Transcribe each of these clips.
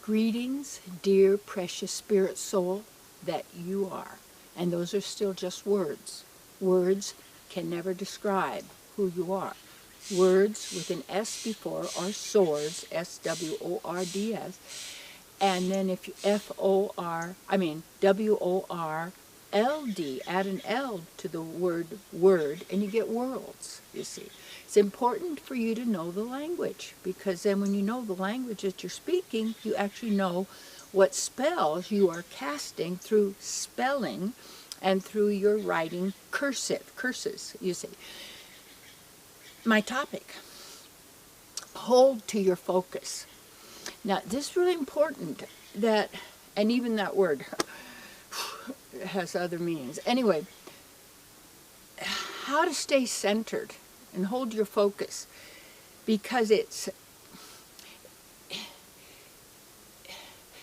Greetings, dear precious spirit soul that you are. And those are still just words. Words can never describe who you are. Words with an S before are swords, S-W-O-R-D-S. And then if you W-O-R-L-D, add an L to the word word, and you get worlds, you see. It's important for you to know the language, because then when you know the language that you're speaking, you actually know what spells you are casting through spelling and through your writing curses, you see. My topic, hold to your focus. Now, this is really important that, and even that word has other meanings. Anyway, how to stay centered and hold your focus, because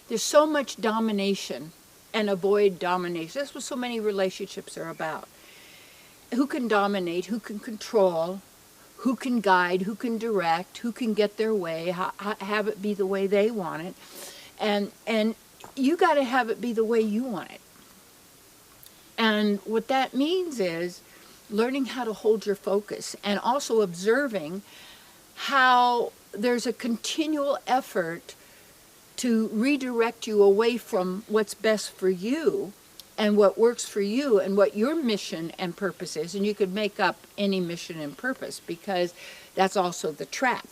there's so much domination and avoid domination. That's what so many relationships are about. Who can dominate, who can control, who can guide, who can direct, who can get their way, have it be the way they want it. And you got to have it be the way you want it. And what that means is learning how to hold your focus, and also observing how there's a continual effort to redirect you away from what's best for you and what works for you and what your mission and purpose is. And you could make up any mission and purpose, because that's also the trap.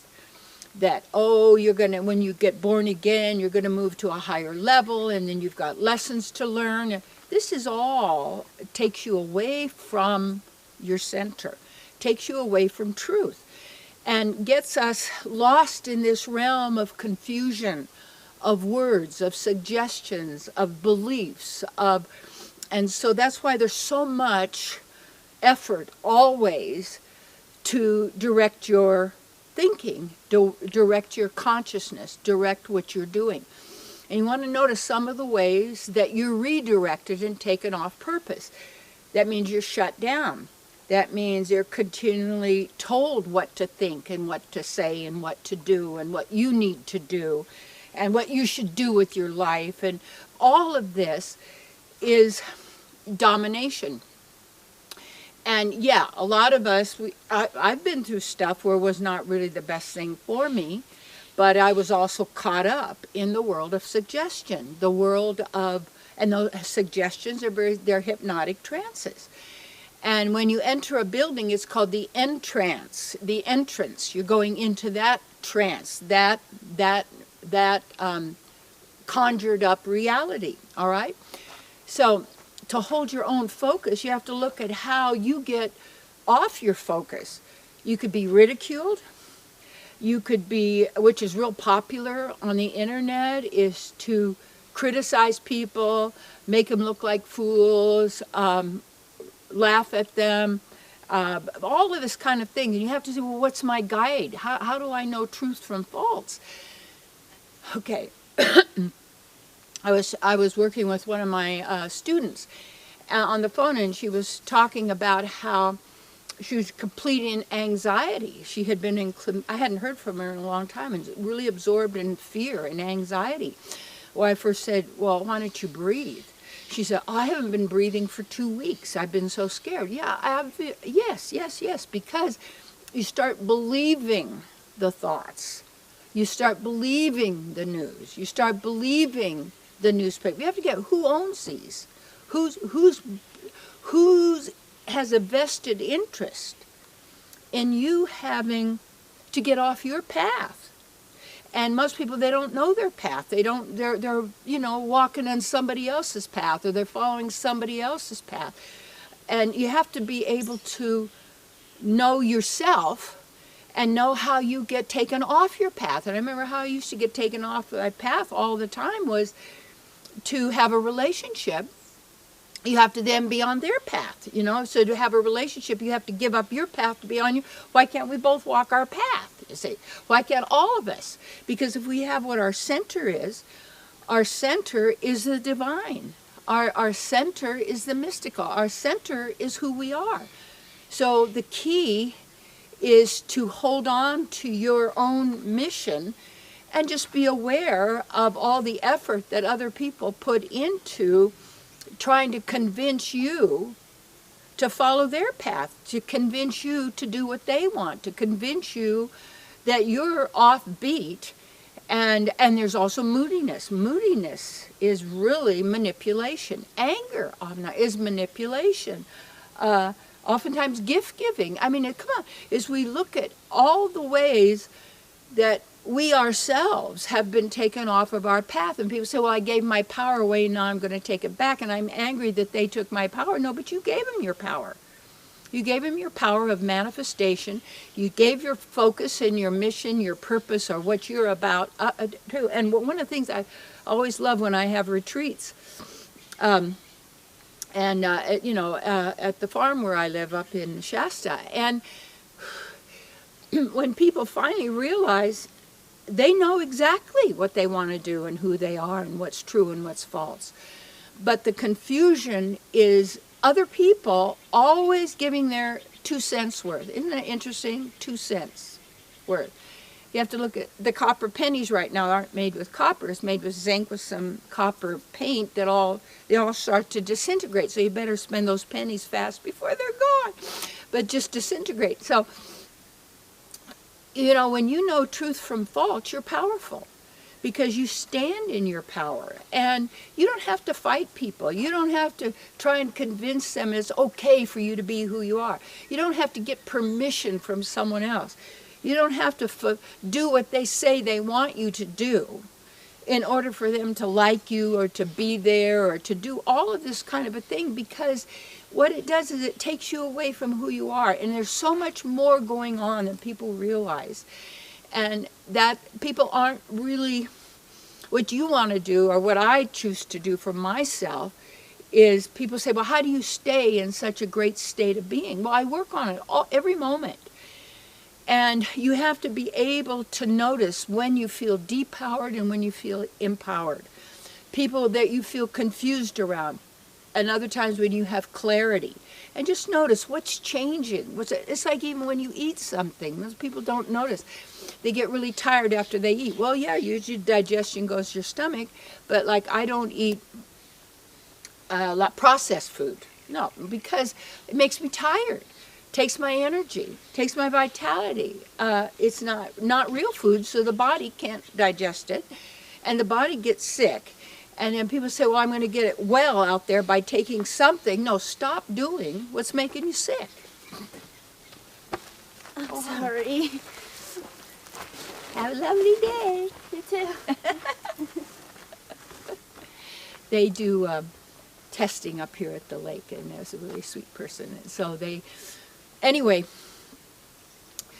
That, you're going to, when you get born again, you're going to move to a higher level, and then you've got lessons to learn. This is all takes you away from your center, takes you away from truth, and gets us lost in this realm of confusion, of words, of suggestions, of beliefs, and so that's why there's so much effort always to direct your thinking, direct your consciousness, direct what you're doing. And you want to notice some of the ways that you're redirected and taken off purpose. That means you're shut down. That means you're continually told what to think and what to say and what to do and what you need to do and what you should do with your life. And all of this is domination. And yeah, a lot of us, I've been through stuff where it was not really the best thing for me, but I was also caught up in the world of suggestion, the world of, and those suggestions they're hypnotic trances. And when you enter a building, it's called the entrance. You're going into that trance, that conjured up reality, all right? So to hold your own focus, you have to look at how you get off your focus. You could be ridiculed. You could be, which is real popular on the internet, is to criticize people, make them look like fools, laugh at them, all of this kind of thing. And you have to say, well, what's my guide? How do I know truth from false? Okay. I was working with one of my students on the phone, and she was talking about how she was complete in anxiety. She had been I hadn't heard from her in a long time, and really absorbed in fear and anxiety. Well, I first said, well, why don't you breathe? She said, I haven't been breathing for 2 weeks. I've been so scared. Yeah, I have. Yes, because you start believing the thoughts. You start believing the news. You start believing the newspaper. You have to get who owns these. Who's has a vested interest in you having to get off your path. And most people, they don't know their path. They're walking on somebody else's path, or they're following somebody else's path. And you have to be able to know yourself and know how you get taken off your path. And I remember how I used to get taken off my path all the time was to have a relationship. You have to then be on their path, So to have a relationship, you have to give up your path to be on you. Why can't we both walk our path, you see? Why can't all of us? Because if we have what our center is the divine. Our center is the mystical. Our center is who we are. So the key is to hold on to your own mission and just be aware of all the effort that other people put into trying to convince you to follow their path, to convince you to do what they want, to convince you that you're offbeat. And there's also moodiness. Moodiness is really manipulation. Anger is manipulation. Oftentimes gift giving. I mean, come on, as we look at all the ways that we ourselves have been taken off of our path, and people say, well, I gave my power away, now I'm going to take it back, and I'm angry that they took my power. No, but you gave them your power. You gave them your power of manifestation. You gave your focus and your mission, your purpose, or what you're about to. And one of the things I always love when I have retreats, at the farm where I live up in Shasta, and when people finally realize they know exactly what they want to do and who they are and what's true and what's false. But the confusion is other people always giving their 2 cents worth. Isn't that interesting? 2 cents worth. You have to look at the copper pennies right now aren't made with copper. It's made with zinc with some copper paint that they all start to disintegrate. So you better spend those pennies fast before they're gone. But just disintegrate. So, when you know truth from false, you're powerful because you stand in your power. And you don't have to fight people. You don't have to try and convince them it's okay for you to be who you are. You don't have to get permission from someone else. You don't have to do what they say they want you to do in order for them to like you or to be there or to do all of this kind of a thing, because what it does is it takes you away from who you are. And there's so much more going on than people realize. And that people aren't really, what you want to do or what I choose to do for myself is people say, well, how do you stay in such a great state of being? Well, I work on it every moment. And you have to be able to notice when you feel depowered and when you feel empowered. People that you feel confused around, and other times when you have clarity. And just notice what's changing. It's like even when you eat something, most people don't notice. They get really tired after they eat. Well, yeah, usually digestion goes to your stomach, but like I don't eat processed food. No, because it makes me tired. Takes my energy, takes my vitality. It's not real food, so the body can't digest it, and the body gets sick. And then people say, well, I'm going to get it well out there by taking something. No, stop doing what's making you sick. I'm sorry. Have a lovely day. You too. They do testing up here at the lake, and there's a really sweet person. And so anyway,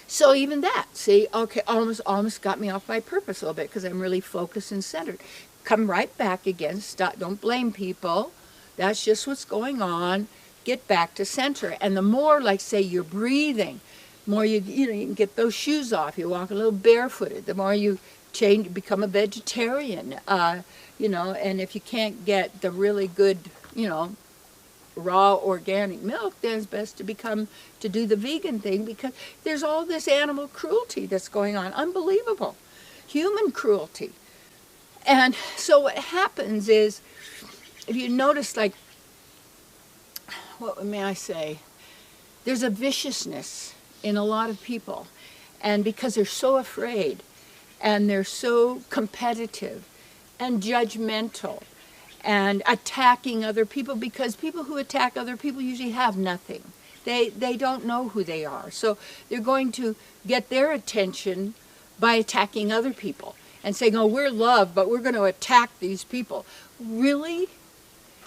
so even that, see, okay, almost got me off my purpose a little bit because I'm really focused and centered. Come right back again. Stop. Don't blame people. That's just what's going on. Get back to center. And the more, like, say, you're breathing, more you can get those shoes off. You walk a little barefooted. The more you become a vegetarian. And if you can't get the really good, raw organic milk, then it's best to do the vegan thing, because there's all this animal cruelty that's going on. Unbelievable. Human cruelty. And so what happens is, if you notice, like, what may I say? There's a viciousness in a lot of people. And because they're so afraid, and they're so competitive and judgmental and attacking other people, because people who attack other people usually have nothing. They don't know who they are. So they're going to get their attention by attacking other people and saying, oh, we're love, but we're going to attack these people. Really?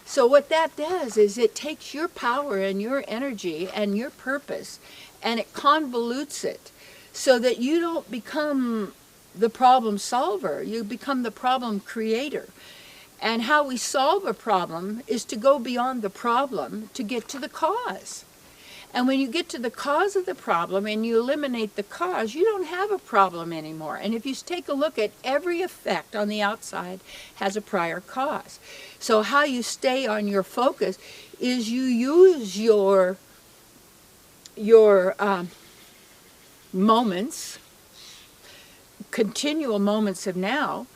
So what that does is it takes your power and your energy and your purpose, and it convolutes it so that you don't become the problem solver. You become the problem creator. And how we solve a problem is to go beyond the problem to get to the cause. And when you get to the cause of the problem and you eliminate the cause, you don't have a problem anymore. And if you take a look at every effect on the outside has a prior cause. So how you stay on your focus is you use your moments continual moments of now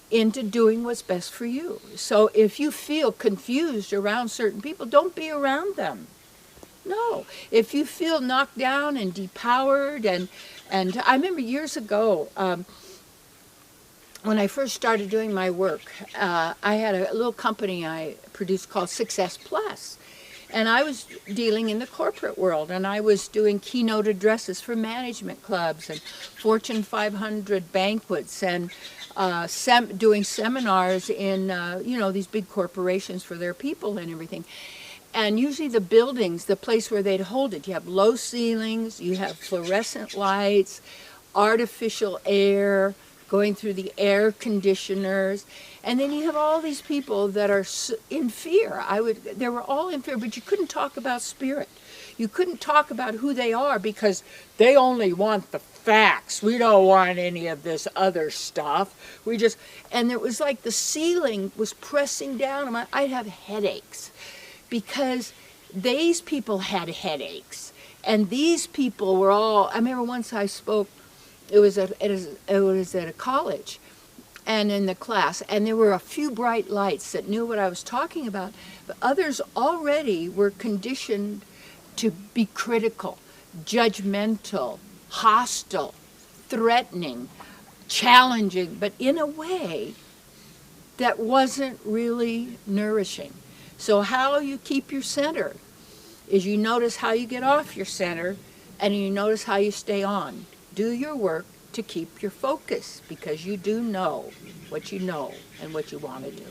into doing what's best for you. So if you feel confused around certain people, don't be around them. No. If you feel knocked down and depowered, and I remember years ago, when I first started doing my work, I had a little company I produced called Success Plus. And I was dealing in the corporate world, and I was doing keynote addresses for management clubs and Fortune 500 banquets, and doing seminars in, these big corporations for their people and everything. And usually the buildings, the place where they'd hold it, you have low ceilings, you have fluorescent lights, artificial air going through the air conditioners, and then you have all these people that are in fear. They were all in fear, but you couldn't talk about spirit. You couldn't talk about who they are because they only want the facts. We don't want any of this other stuff. And it was like the ceiling was pressing down. I'd have headaches because these people had headaches. And these people were all, I remember once I spoke, it was at a college and in the class, and there were a few bright lights that knew what I was talking about, but others already were conditioned to be critical, judgmental, hostile, threatening, challenging, but in a way that wasn't really nourishing. So how you keep your center is you notice how you get off your center, and you notice how you stay on. Do your work to keep your focus, because you do know what you know and what you want to do.